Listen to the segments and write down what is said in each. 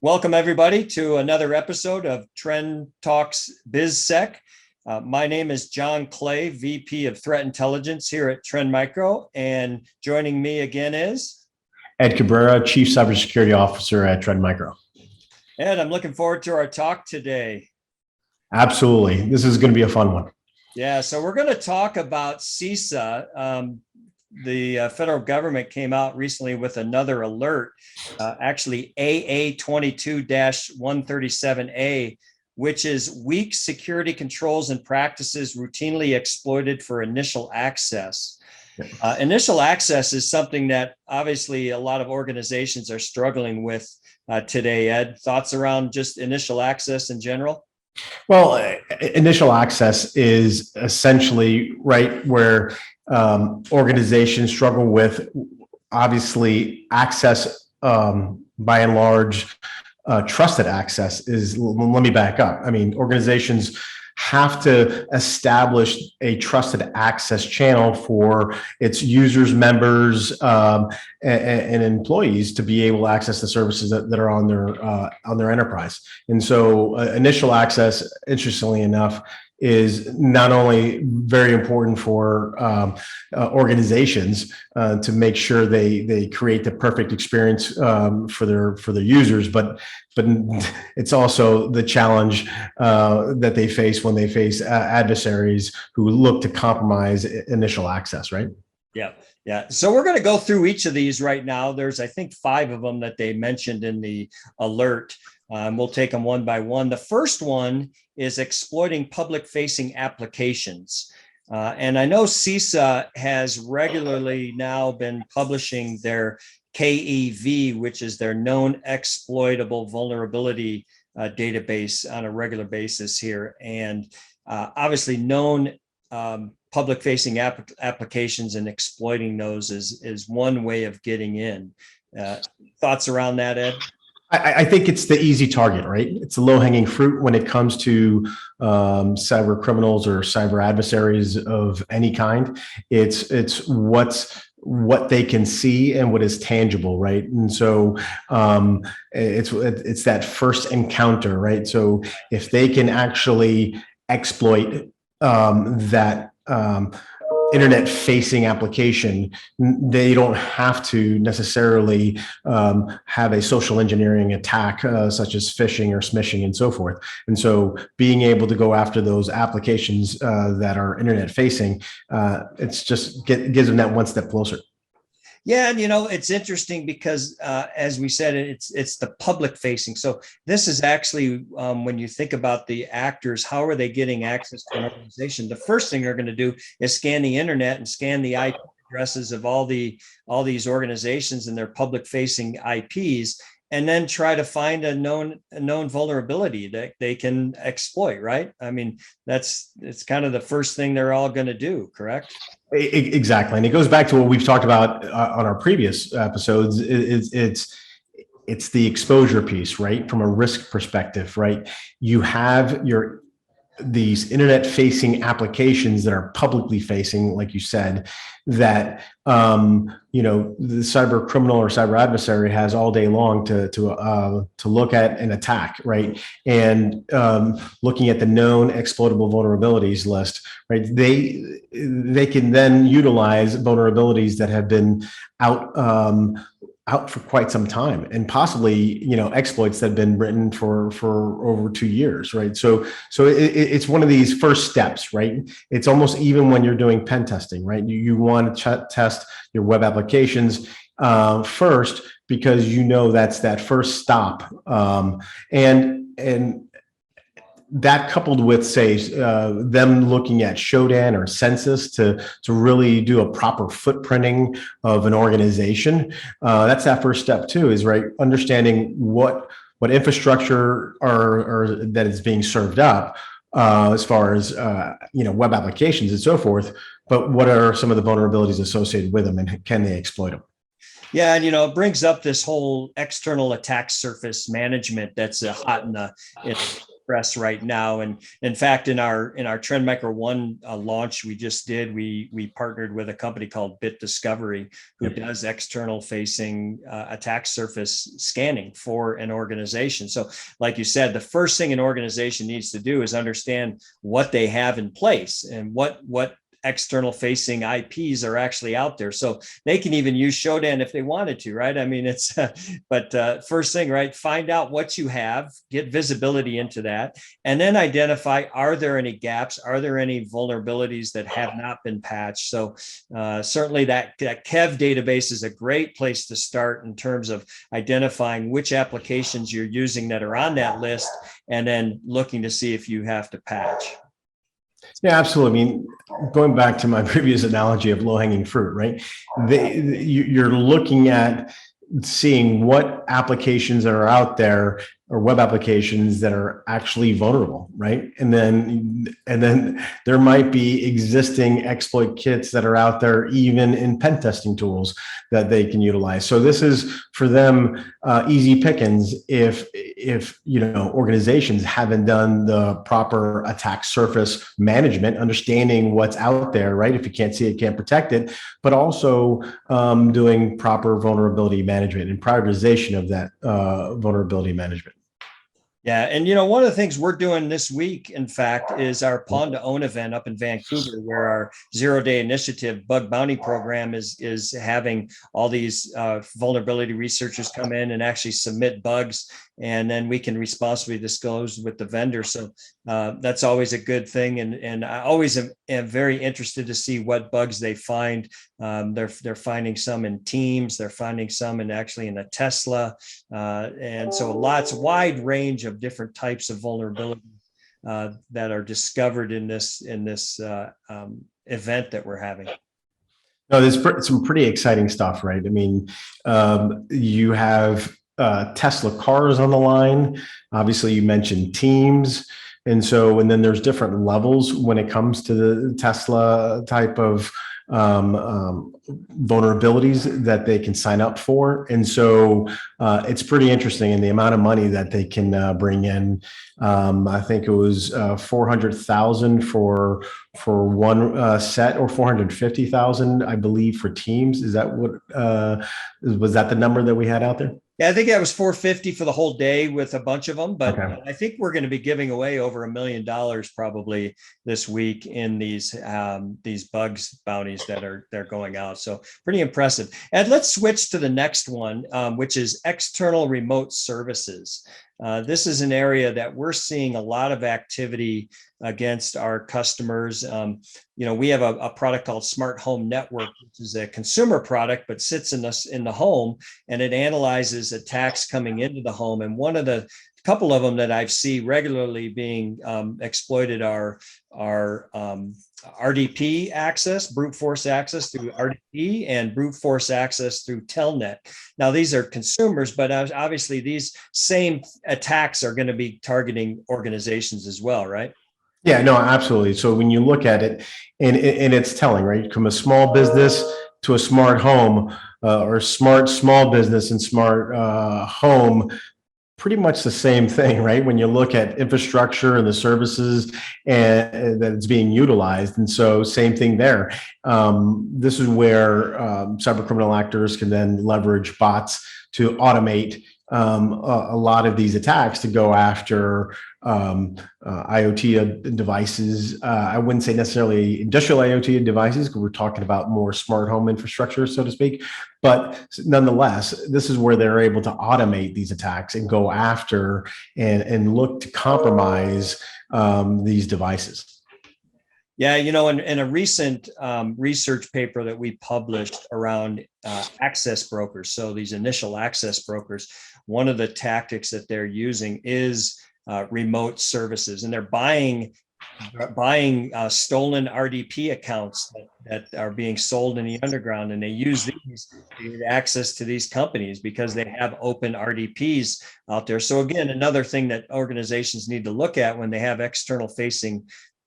Welcome, everybody, to another episode of Trend Talks BizSec. My name is Jon Clay, VP of Threat Intelligence here at Trend Micro, and joining me again is Ed Cabrera, Chief Cybersecurity Officer at Trend Micro. Ed. I'm looking forward to our talk today. Absolutely. This is going to be a fun one. Yeah, so we're going to talk about CISA. The federal government came out recently with another alert, actually AA 22-137A, which is weak security controls and practices routinely exploited for initial access. Initial access is something that obviously a lot of organizations are struggling with today. Ed, thoughts around just initial access in general? Well, initial access is essentially right where organizations struggle with, obviously, access by and large. Trusted access is, let me back up. I mean, organizations have to establish a trusted access channel for its users, members, and employees to be able to access the services that are on their enterprise. And so initial access, interestingly enough, is not only very important for organizations to make sure they create the perfect experience for their users, but it's also the challenge that they face when they face adversaries who look to compromise initial access, right? Yeah. So we're going to go through each of these right now. There's, I think, 5 of them that they mentioned in the alert. We'll take them one by one. The first one is exploiting public-facing applications. And I know CISA has regularly now been publishing their KEV, which is their known exploitable vulnerability database on a regular basis here. And obviously known public-facing applications and exploiting those is one way of getting in. Thoughts around that, Ed? I think it's the easy target, right? It's the low-hanging fruit when it comes to cyber criminals or cyber adversaries of any kind. It's what they can see and what is tangible, right? And so it's that first encounter, right? So if they can actually exploit that internet facing application, they don't have to necessarily have a social engineering attack such as phishing or smishing and so forth. And so being able to go after those applications that are internet facing, it's just gives them that one step closer. Yeah, and it's interesting because, as we said, it's the public facing. So this is actually when you think about the actors, how are they getting access to an organization? The first thing they're going to do is scan the internet and scan the IP addresses of all these organizations and their public facing IPs, and then try to find a known vulnerability that they can exploit. Right? I mean, it's kind of the first thing they're all going to do. Correct? Exactly. And it goes back to what we've talked about on our previous episodes. It's the exposure piece, right? From a risk perspective, right? You have these internet facing applications that are publicly facing, like you said, that the cyber criminal or cyber adversary has all day long to look at and attack, right? And looking at the known exploitable vulnerabilities list, right? They can then utilize vulnerabilities that have been out for quite some time, and possibly exploits that have been written for over 2 years, right? So it's one of these first steps, right? It's almost even when you're doing pen testing, right? You want to test your web applications first, because that's that first stop, and that coupled with, say, them looking at Shodan or Census to really do a proper footprinting of an organization, that's that first step too, is right, understanding what infrastructure are that is being served up as far as web applications and so forth, but what are some of the vulnerabilities associated with them, and can they exploit them? Yeah, and it brings up this whole external attack surface management that's hot in press right now. And in fact, in our TrendMicro One launch we just did, we partnered with a company called Bit Discovery, who does external facing attack surface scanning for an organization. So like you said, the first thing an organization needs to do is understand what they have in place and what external facing IPs are actually out there. So they can even use Shodan if they wanted to, right? I mean, but first thing, right? Find out what you have, get visibility into that, and then identify, are there any gaps? Are there any vulnerabilities that have not been patched? So certainly that KEV database is a great place to start in terms of identifying which applications you're using that are on that list, and then looking to see if you have to patch. Yeah, absolutely. I mean, going back to my previous analogy of low-hanging fruit, right? You're looking at seeing what applications that are out there, or web applications that are actually vulnerable, right? And then there might be existing exploit kits that are out there, even in pen testing tools that they can utilize. So this is for them easy pickings if organizations haven't done the proper attack surface management, understanding what's out there, right? If you can't see it, can't protect it, but also doing proper vulnerability management and prioritization of that vulnerability management. Yeah, and one of the things we're doing this week, in fact, is our Pawn to Own event up in Vancouver, where our 0-day initiative bug bounty program is having all these vulnerability researchers come in and actually submit bugs, and then we can responsibly disclose with the vendor. So that's always a good thing, and I always am very interested to see what bugs they find. They're finding some in Teams, they're finding some in a Tesla, and so lots wide range of different types of vulnerabilities that are discovered in this event that we're having. No, there's some pretty exciting stuff, right? I mean, you have Tesla cars on the line. Obviously, you mentioned Teams. And then there's different levels when it comes to the Tesla type of vulnerabilities that they can sign up for. And so it's pretty interesting, in the amount of money that they can bring in. I think it was 400,000 for one set, or 450,000, I believe, for Teams. Is that what was that the number that we had out there? Yeah, I think that was 450 for the whole day with a bunch of them, but okay. I think we're going to be giving away over $1 million probably this week in these bugs bounties that they're going out. So pretty impressive. And let's switch to the next one, which is external remote services. This is an area that we're seeing a lot of activity against our customers. We have a product called Smart Home Network, which is a consumer product, but sits in the home, and it analyzes attacks coming into the home. And one of the couple of them that I see regularly being exploited are RDP access, brute force access through RDP, and brute force access through Telnet. Now, these are consumers, but obviously these same attacks are going to be targeting organizations as well, right? Yeah, no, absolutely. So when you look at it, and it's telling, right? From a small business to a smart home, or smart small business and smart home, pretty much the same thing, right? When you look at infrastructure and the services and that it's being utilized. And so same thing there. This is where cyber criminal actors can then leverage bots to automate a lot of these attacks to go after IoT devices. I wouldn't say necessarily industrial IoT devices, because we're talking about more smart home infrastructure, so to speak. But nonetheless, this is where they're able to automate these attacks and go after and look to compromise these devices. Yeah, in a recent research paper that we published around access brokers, so these initial access brokers, one of the tactics that they're using is remote services, and they're buying stolen RDP accounts that are being sold in the underground, and they use these to get access to these companies because they have open RDPs out there. So again, another thing that organizations need to look at when they have external facing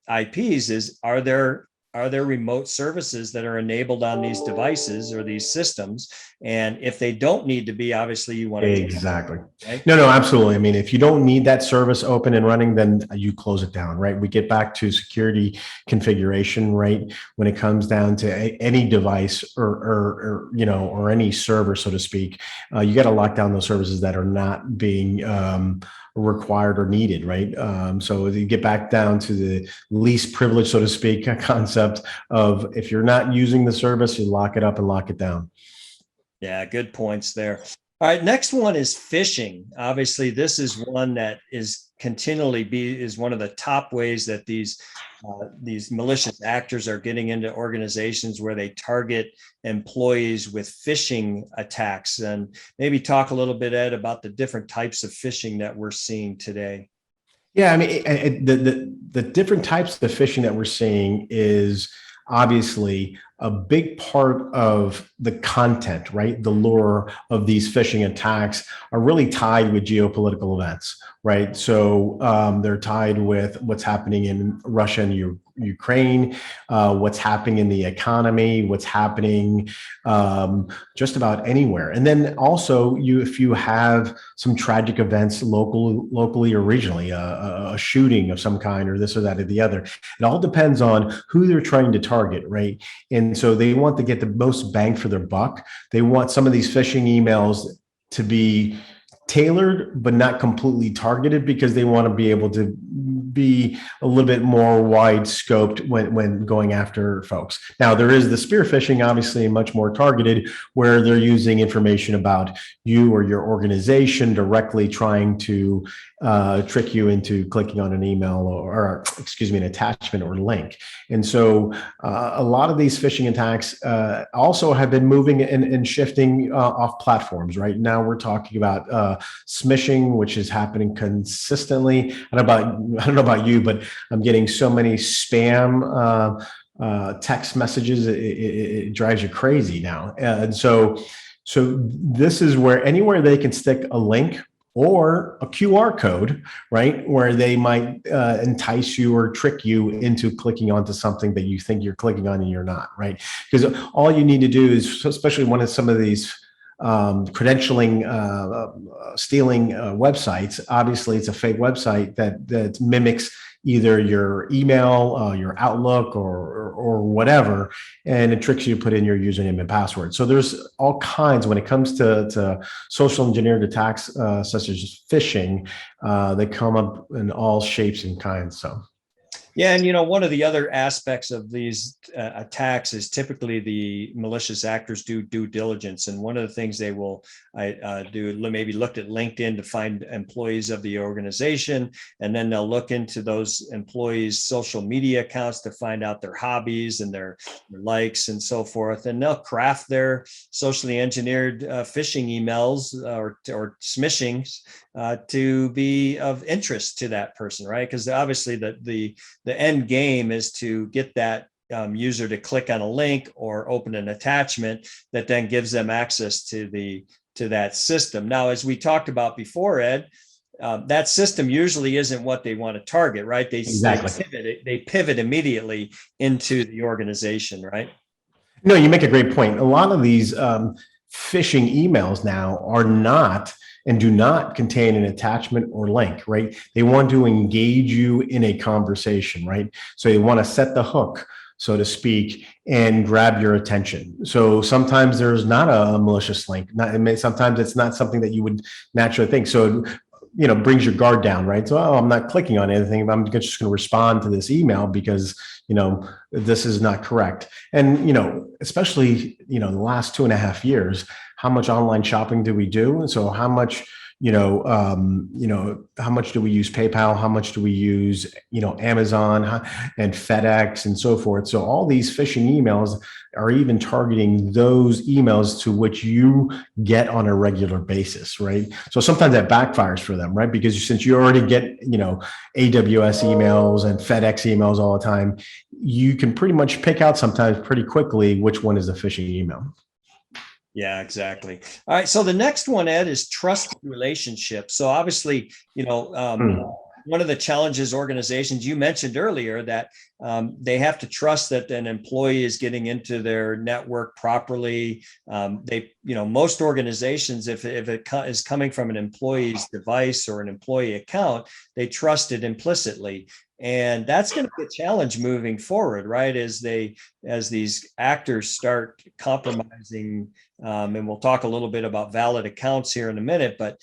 IPs is, are there are there remote services that are enabled on these devices or these systems? And if they don't need to be, obviously you want to Exactly. right? No, absolutely. I mean, if you don't need that service open and running, then you close it down, right? We get back to security configuration, right? When it comes down to any device or any server, so to speak, you got to lock down those services that are not being required or needed, right? So you get back down to the least privilege, so to speak, concept of if you're not using the service, you lock it up and lock it down. Yeah, good points there. All right, next one is phishing. Obviously, this is one that is is one of the top ways that these malicious actors are getting into organizations where they target employees with phishing attacks. And maybe talk a little bit, Ed, about the different types of phishing that we're seeing today. Yeah, I mean, the different types of phishing that we're seeing is obviously a big part of the content, right? The lure of these phishing attacks are really tied with geopolitical events, right? So they're tied with what's happening in Russia and Ukraine, what's happening in the economy, what's happening just about anywhere. And then also, if you have some tragic events locally or regionally, a shooting of some kind, or this or that or the other, it all depends on who they're trying to target, right? And so they want to get the most bang for their buck. They want some of these phishing emails to be tailored but not completely targeted, because they want to be able to be a little bit more wide scoped when going after folks. Now, there is the spear phishing, obviously much more targeted, where they're using information about you or your organization directly, trying to trick you into clicking on an email or excuse me, an attachment or link. And so a lot of these phishing attacks also have been moving and shifting off platforms. Right now, we're talking about smishing, which is happening consistently. I don't know about you, but I'm getting so many spam text messages. It drives you crazy now. And so this is where anywhere they can stick a link or a QR code, right, where they might entice you or trick you into clicking onto something that you think you're clicking on and you're not, right? Because all you need to do is, especially when it's some of these credentialing, stealing websites, obviously it's a fake website that mimics either your email, your Outlook, or whatever, and it tricks you to put in your username and password. So there's all kinds when it comes to social engineered attacks, such as phishing. They come up in all shapes and kinds. So. Yeah, and one of the other aspects of these attacks is typically the malicious actors do due diligence, and one of the things they will do, maybe look at LinkedIn to find employees of the organization, and then they'll look into those employees' social media accounts to find out their hobbies and their likes and so forth, and they'll craft their socially engineered phishing emails or smishings to be of interest to that person, right? Because obviously the end game is to get that user to click on a link or open an attachment that then gives them access to that system. Now, as we talked about before, Ed, that system usually isn't what they want to target, right? They pivot immediately into the organization, right? No, you make a great point. A lot of these phishing emails now are not and do not contain an attachment or link, right? They want to engage you in a conversation, right? So they want to set the hook, so to speak, and grab your attention. So sometimes there's not a malicious link. Sometimes it's not something that you would naturally think. So brings your guard down, right? So, I'm not clicking on anything. I'm just going to respond to this email because, this is not correct. And, especially, the last 2.5 years, how much online shopping do we do? And so how much, how much do we use PayPal? How much do we use, Amazon and FedEx and so forth? So all these phishing emails are even targeting those emails to which you get on a regular basis, right? So sometimes that backfires for them, right? Because since you already get, AWS emails and FedEx emails all the time, you can pretty much pick out sometimes pretty quickly which one is a phishing email. Yeah, exactly. All right. So the next one, Ed, is trusted relationships. So obviously, one of the challenges organizations you mentioned earlier that they have to trust that an employee is getting into their network properly. Most organizations, if it is coming from an employee's device or an employee account, they trust it implicitly. And that's going to be a challenge moving forward, right? As these actors start compromising, and we'll talk a little bit about valid accounts here in a minute, but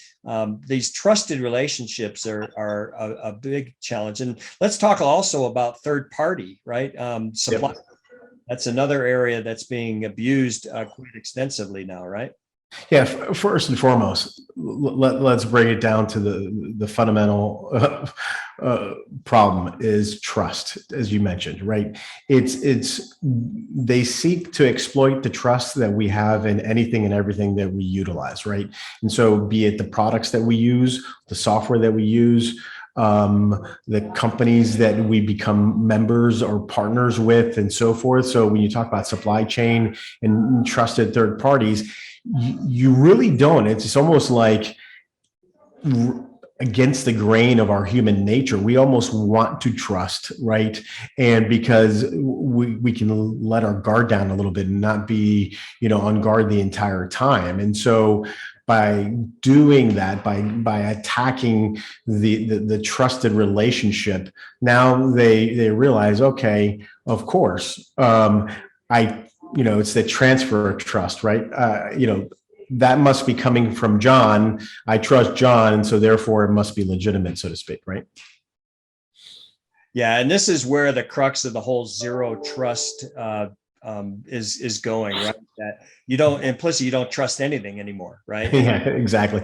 these trusted relationships are a big challenge. And let's talk also about third party, right? Supply. Yep. That's another area that's being abused quite extensively now, right? Yeah, first and foremost, let's bring it down to the fundamental problem is trust, as you mentioned, right? They seek to exploit the trust that we have in anything and everything that we utilize, right? And so, be it the products that we use, the software that we use, the companies that we become members or partners with, and so forth. So, when you talk about supply chain and trusted third parties, you really don't. It's almost like against the grain of our human nature. We almost want to trust, right? And because we can let our guard down a little bit and not be, on guard the entire time. And so by doing that, by attacking the trusted relationship, now they realize, okay, of course, it's the transfer of trust, right? That must be coming from Jon. I trust Jon, and so therefore it must be legitimate, so to speak, right? Yeah, and this is where the crux of the whole zero trust is going, right? That you don't trust anything anymore, right? Yeah, exactly.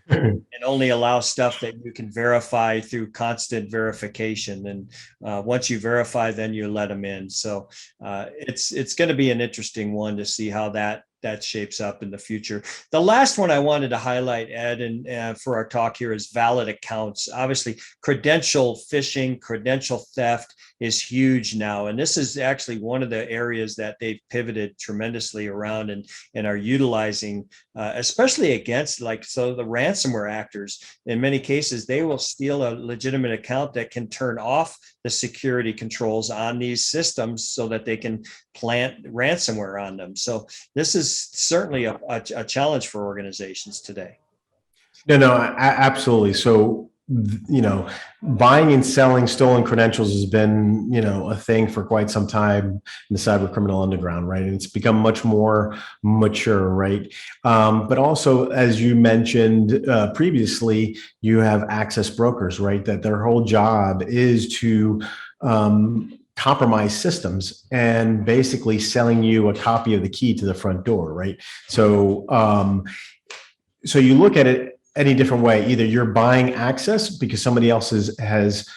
And only allow stuff that you can verify through constant verification. And once you verify, then you let them in. So it's going to be an interesting one to see how that shapes up in the future. The last one I wanted to highlight, Ed, and for our talk here is valid accounts. Obviously, credential phishing, credential theft is huge now. And this is actually one of the areas that they've pivoted tremendously around and are utilizing, especially against the ransomware actors. In many cases, they will steal a legitimate account that can turn off the security controls on these systems so that they can plant ransomware on them. So this is certainly a challenge for organizations today. No, absolutely. So, buying and selling stolen credentials has been, a thing for quite some time in the cyber criminal underground, right? And it's become much more mature, right? But also, as you mentioned previously, you have access brokers, right? That their whole job is to compromise systems and basically selling you a copy of the key to the front door, right? So, so you look at it any different way. Either you're buying access because somebody else has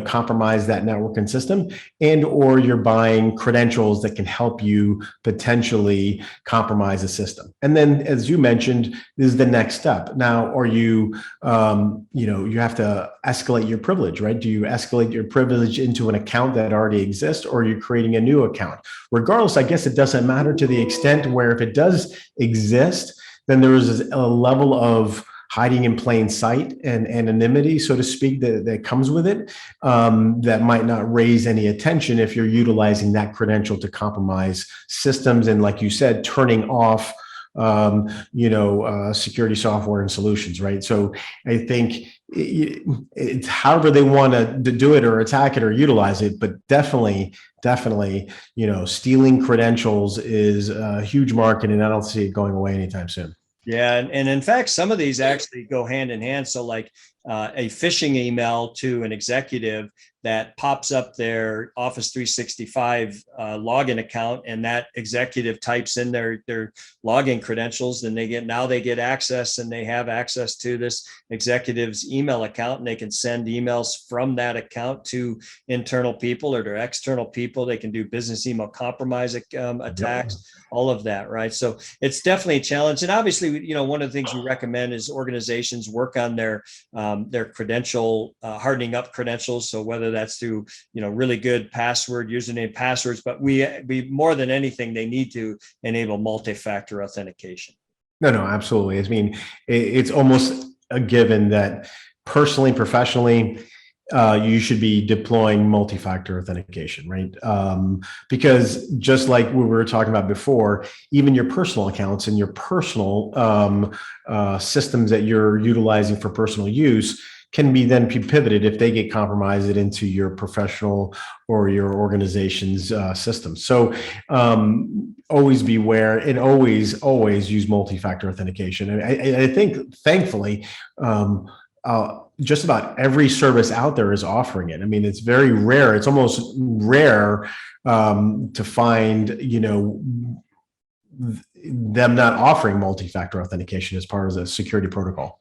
compromised that network and system, and or you're buying credentials that can help you potentially compromise a system. And then, as you mentioned, this is the next step. Now, are you you have to escalate your privilege, right? Do you escalate your privilege into an account that already exists, or are you creating a new account? Regardless, I guess it doesn't matter to the extent where if it does exist, then there is a level of hiding in plain sight and anonymity, so to speak, that comes with it, that might not raise any attention if you're utilizing that credential to compromise systems and, like you said, turning off security software and solutions, right? So I think it's however they want to do it or attack it or utilize it, but definitely, stealing credentials is a huge market, and I don't see it going away anytime soon. Yeah, and in fact, some of these actually go hand in hand. So like a phishing email to an executive that pops up their Office 365 login account, and that executive types in their login credentials, and they get access, and they have access to this executive's email account, and they can send emails from that account to internal people or to external people. They can do business email compromise attacks, all of that, right? So it's definitely a challenge. And obviously, one of the things we recommend is organizations work on their credential, hardening up credentials. So whether that's through, really good username passwords, but we more than anything, they need to enable multi-factor authentication. No, absolutely. I mean, it's almost a given that personally, professionally, you should be deploying multi-factor authentication, right? Because just like we were talking about before, even your personal accounts and your personal systems that you're utilizing for personal use can be then pivoted if they get compromised into your professional or your organization's system. So always beware and always use multi-factor authentication. And I think, thankfully, just about every service out there is offering it. I mean, it's very rare. It's almost rare to find, them not offering multi-factor authentication as part of the security protocol.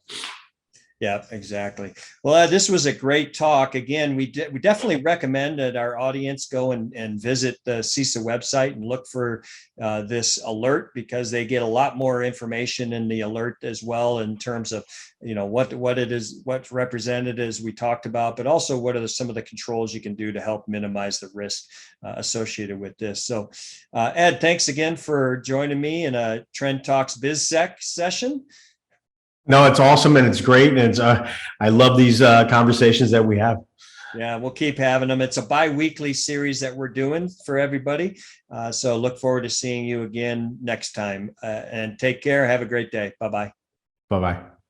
Yeah, exactly. Well, this was a great talk. Again, we definitely recommend that our audience go and visit the CISA website and look for this alert, because they get a lot more information in the alert as well, in terms of what it is, what's represented as we talked about, but also what are some of the controls you can do to help minimize the risk associated with this. So, Ed, thanks again for joining me in a Trend Talks BizSec session. No, it's awesome and it's great. And it's, I love these conversations that we have. Yeah, we'll keep having them. It's a bi-weekly series that we're doing for everybody. So look forward to seeing you again next time, and take care. Have a great day. Bye-bye. Bye-bye.